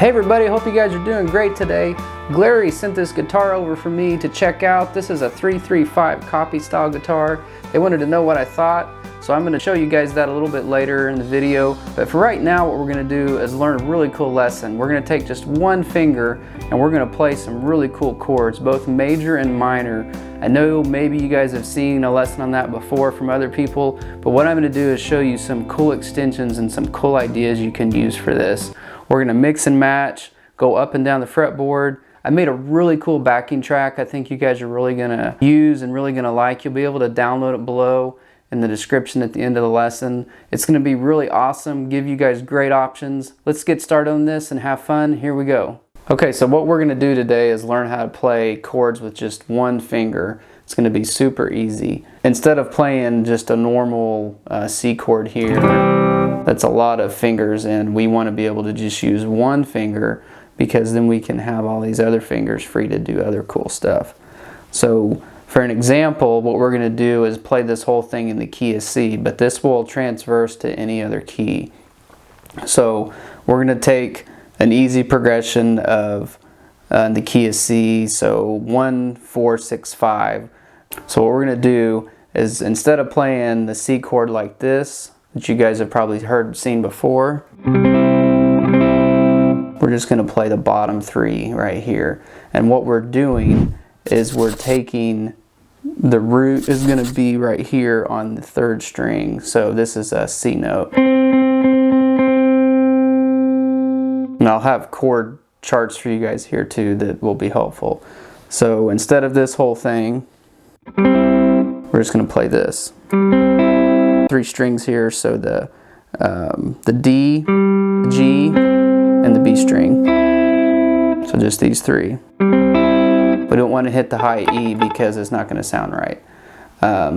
Hey everybody, hope you guys are doing great today. Glarry sent this guitar over for me to check out. This is a 335 copy style guitar. They wanted to know what I thought, so I'm going to show you guys that a little bit later in the video. But for right now, what we're going to do is learn a really cool lesson. We're going to take just one finger and we're going to play some really cool chords, both major and minor. I know maybe you guys have seen a lesson on that before from other people, but what I'm going to do is show you some cool extensions and some cool ideas you can use for this. We're going to mix and match, go up and down the fretboard. I made a really cool backing track I think you guys are really going to use and really going to like. You'll be able to download it below in the description at the end of the lesson. It's going to be really awesome, give you guys great options. Let's get started on this and have fun. Here we go. Okay, so what we're going to do today is learn how to play chords with just one finger. It's going to be super easy. Instead of playing just a normal C chord here, that's a lot of fingers, and we want to be able to just use one finger because then we can have all these other fingers free to do other cool stuff. So for an example, what we're going to do is play this whole thing in the key of C, but this will transverse to any other key. So we're going to take an easy progression of the key of C, so 1, 4, 6, 5. So what we're going to do is, instead of playing the C chord like this, that you guys have probably seen before, we're just going to play the bottom three right here. And what we're doing is we're taking, the root is going to be right here on the third string. So this is a C note. And I'll have chord charts for you guys here too that will be helpful. So instead of this whole thing, we're just going to play this. 3 strings here, so the D, G, and the B string. So just these 3. We don't want to hit the high E because it's not going to sound right.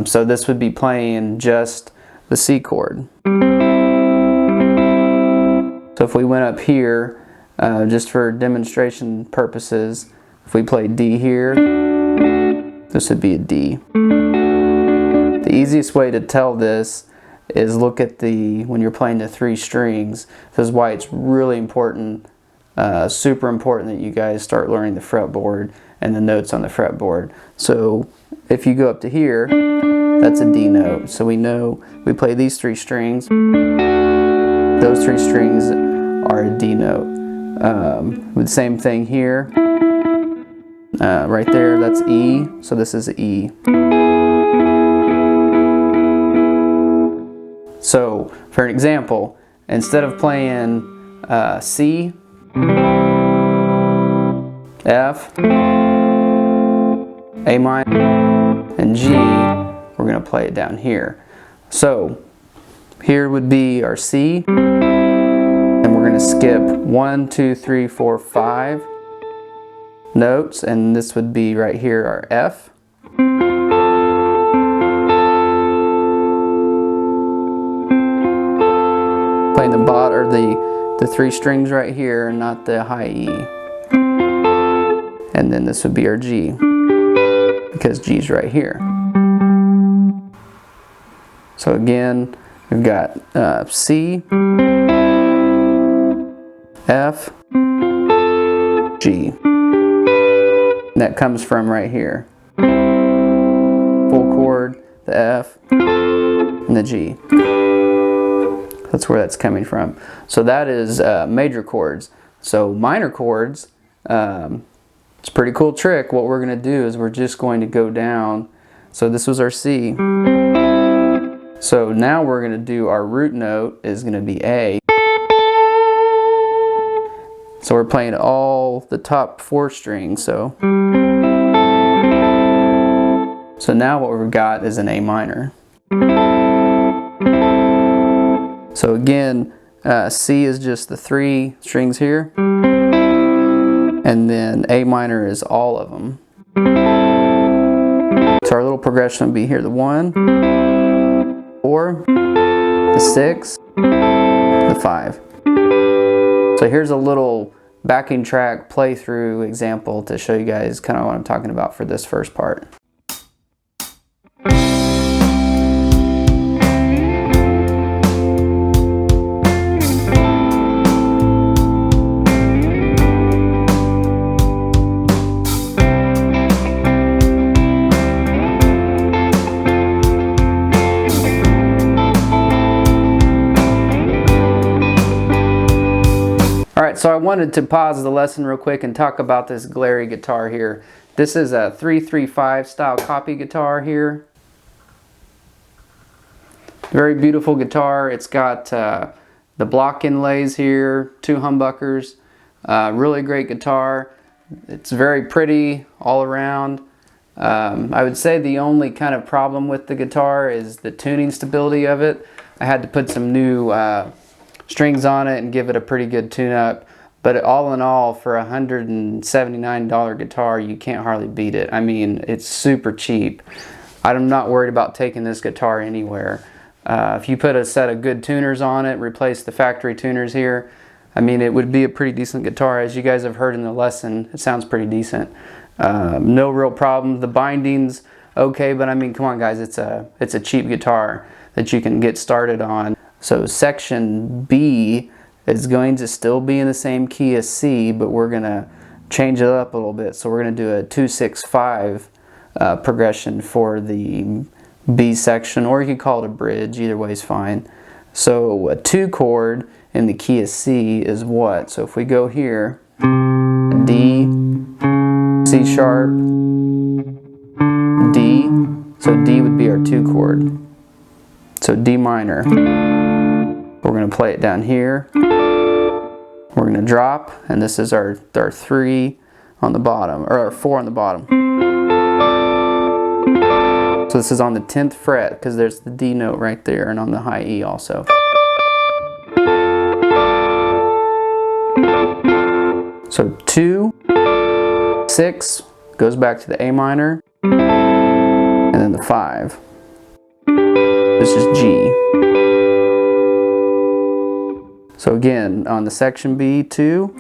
So this would be playing just the C chord. So if we went up here, just for demonstration purposes, if we play D here, this would be a D. The easiest way to tell this is look at when you're playing the 3 strings. This is why it's really important, super important that you guys start learning the fretboard and the notes on the fretboard. So if you go up to here, that's a D note. So we know we play these 3 strings. Those 3 strings are a D note. With the same thing here, right there, that's E. So this is E. So for an example, instead of playing C, F, A minor, and G, we're going to play it down here. So here would be our C, and we're going to skip 1, 2, 3, 4, 5 notes, and this would be right here our F. Playing the bottom, or the 3 strings right here, not the high E. And then this would be our G, because G's right here. So again, we've got C, F, G. And that comes from right here. Full chord, the F, and the G. That's where that's coming from. So that is major chords. So minor chords, it's a pretty cool trick. What we're going to do is we're just going to go down. So this was our C. So now we're going to do our root note is going to be A. So we're playing all the top 4 strings. So now what we've got is an A minor. So again, C is just the 3 strings here, and then A minor is all of them. So our little progression would be here: the 1, 4, the 6, the 5. So here's a little backing track playthrough example to show you guys kind of what I'm talking about for this first part. Alright, so I wanted to pause the lesson real quick and talk about this Glarry guitar here. This is a 335 style copy guitar here. Very beautiful guitar. It's got the block inlays here, 2 humbuckers. Really great guitar. It's very pretty all around. I would say the only kind of problem with the guitar is the tuning stability of it. I had to put some new strings on it and give it a pretty good tune-up. But all in all, for a $179 guitar, you can't hardly beat it. I mean, it's super cheap. I'm not worried about taking this guitar anywhere. If you put a set of good tuners on it, replace the factory tuners here, I mean, it would be a pretty decent guitar. As you guys have heard in the lesson, it sounds pretty decent. No real problems. The binding's okay, but I mean, come on guys, it's a cheap guitar that you can get started on. So section B is going to still be in the same key as C, but we're going to change it up a little bit. So we're going to do a 2-6-5 progression for the B section, or you could call it a bridge. Either way is fine. So a 2 chord in the key of C is what? So if we go here, D, C sharp, D, so D would be our 2 chord. So D minor. We're going to play it down here. We're going to drop, and this is our 3 on the bottom, or our 4 on the bottom. So this is on the 10th fret, because there's the D note right there, and on the high E also. So 2, 6, goes back to the A minor, and then the 5. This is G. So again, on the section B, 2,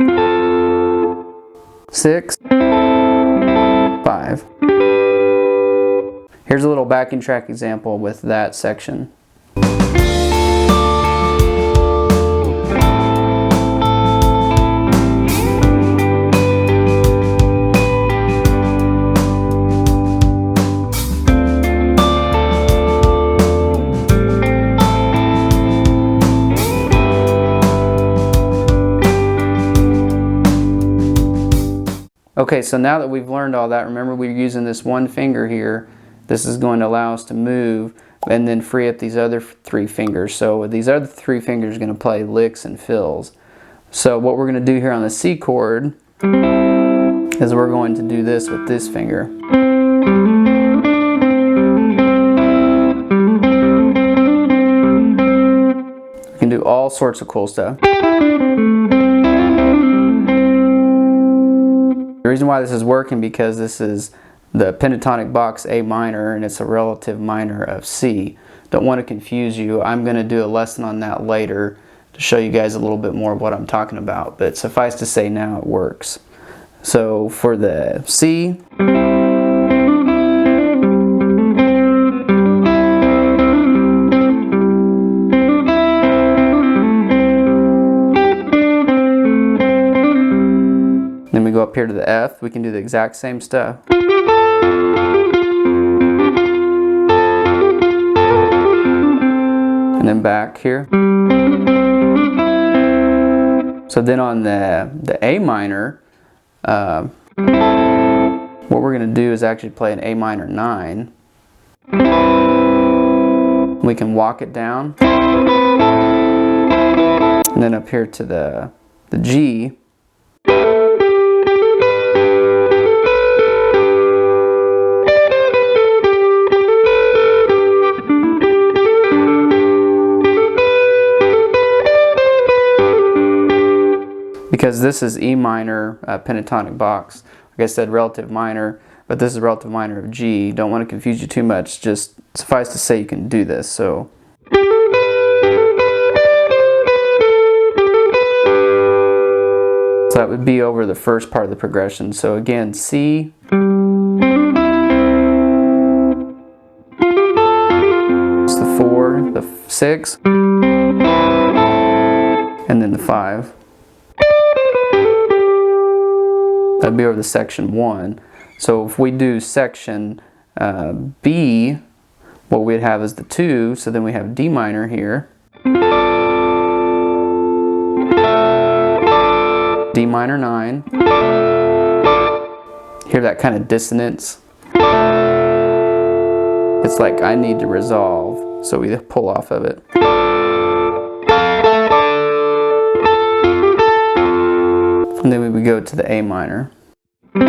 6, 5. Here's a little backing track example with that section. Okay, so now that we've learned all that, remember we're using this one finger here. This is going to allow us to move and then free up these other 3 fingers. So these other 3 fingers are going to play licks and fills. So what we're going to do here on the C chord is we're going to do this with this finger. We can do all sorts of cool stuff. The reason why this is working because this is the pentatonic box A minor and it's a relative minor of C. Don't want to confuse you. I'm going to do a lesson on that later to show you guys a little bit more of what I'm talking about, but suffice to say now it works. So for the C, then we go up here to the F. We can do the exact same stuff. And then back here. So then on the A minor, what we're going to do is actually play an A minor 9. We can walk it down. And then up here to the G. Because this is E minor pentatonic box. Like I said, relative minor, but this is relative minor of G. Don't want to confuse you too much. Just suffice to say you can do this. So that would be over the first part of the progression. So again, C, it's the 4, the 6, and then the 5. That'd be over the section 1. So if we do section B, what we'd have is the 2, so then we have D minor here. D minor 9. Hear that kind of dissonance? It's like I need to resolve, so we pull off of it. And then we go to the A minor. And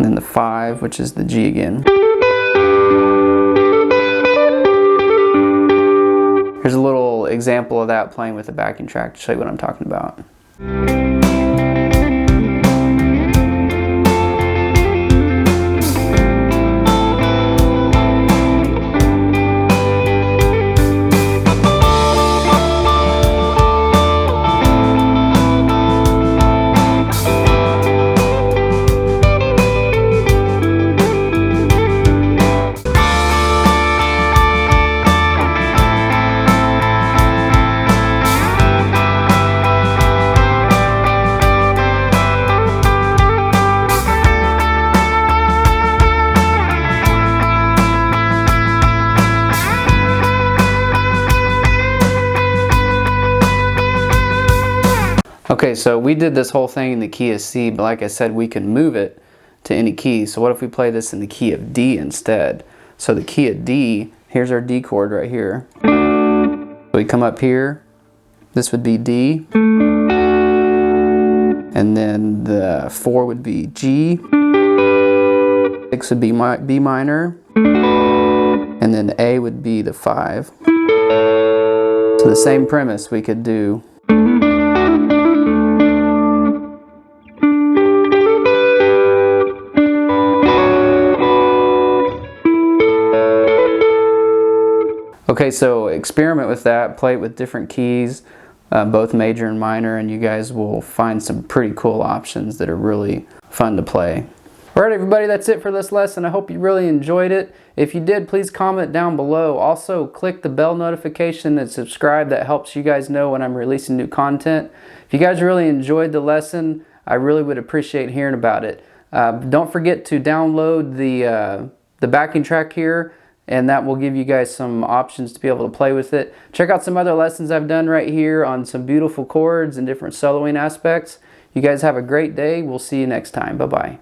then the 5, which is the G again. Here's a little example of that playing with the backing track to show you what I'm talking about. Okay, so we did this whole thing in the key of C, but like I said, we can move it to any key. So what if we play this in the key of D instead? So the key of D, here's our D chord right here. We come up here, this would be D, and then the 4 would be G, 6 would be B minor, and then A would be the 5. So the same premise we could do. Okay, so experiment with that, play it with different keys, both major and minor, and you guys will find some pretty cool options that are really fun to play. Alright everybody, that's it for this lesson. I hope you really enjoyed it. If you did, please comment down below. Also, click the bell notification and subscribe. That helps you guys know when I'm releasing new content. If you guys really enjoyed the lesson, I really would appreciate hearing about it. Don't forget to download the backing track here, and that will give you guys some options to be able to play with it. Check out some other lessons I've done right here on some beautiful chords and different soloing aspects. You guys have a great day. We'll see you next time. Bye-bye.